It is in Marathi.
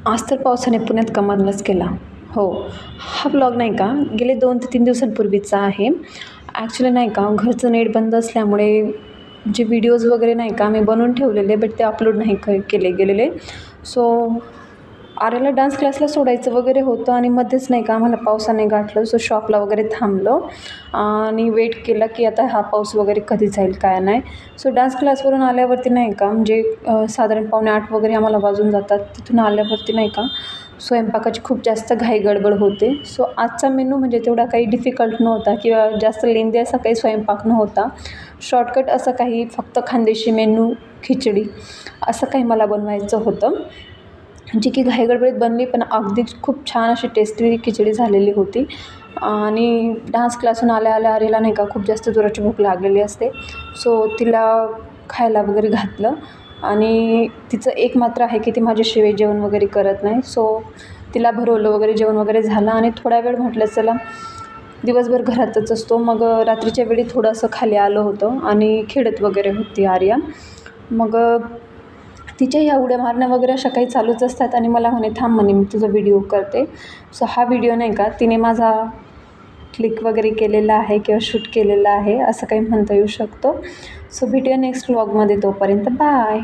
आज तर पावसाने पुण्यात कमालच केला. हो, हा व्लॉग नाही का गेले 2 ते 3 दिवसांपूर्वीचा आहे. ॲक्च्युली नाही का घरचं नेट बंद असल्यामुळे जे व्हिडिओज वगैरे नाही का मी बनवून ठेवलेले बट ते अपलोड नाही केले गेलेले. सो आर्याला डान्स क्लासला सोडायचं वगैरे होतं आणि मध्येच नाही का आम्हाला पावसाने गाठलं. सो शॉपला वगैरे थांबलो आणि वेट केला की आता हा पाऊस वगैरे कधी जाईल काय नाही. सो डान्स क्लासवरून आल्यावरती नाही का म्हणजे साधारण 7:45 वगैरे आम्हाला वाजून जातात. तिथून आल्यावरती नाही का स्वयंपाकाची खूप जास्त घाई गडबड होते. सो आजचा मेनू म्हणजे तेवढा काही डिफिकल्ट नव्हता किंवा जास्त लेंदी असा काही स्वयंपाक नव्हता. शॉर्टकट असं काही फक्त खानदेशी मेनू खिचडी असं काही मला बनवायचं होतं. जी की घाईगडबडीत बनली पण अगदी खूप छान अशी टेस्टी खिचडी झालेली होती. आणि डान्स क्लासून आल्या आर्याला नाही का खूप जास्त जोराची भूक लागलेली असते. सो तिला खायला वगैरे घातलं आणि तिचं एक मात्र आहे की ती माझ्याशिवाय जेवण वगैरे करत नाही. सो तिला भरवलं वगैरे जेवण वगैरे झालं आणि थोडा वेळ म्हटलं चला दिवसभर घरातच असतो. मग रात्रीच्या वेळी थोडंसं खाली आलं होतं आणि खेळत वगैरे होती आर्या. मग तिच्या ह्या उड्या मारणं वगैरे अशा काही चालूच असतात आणि मला म्हणे थांब म्हणे मी तुझा व्हिडिओ करते. सो हा व्हिडिओ नाही का तिने माझा क्लिक वगैरे केलेला आहे किंवा शूट केलेला आहे असं काही म्हणता येऊ शकतो. सो भेटूया नेक्स्ट व्लॉगमध्ये, तोपर्यंत बाय.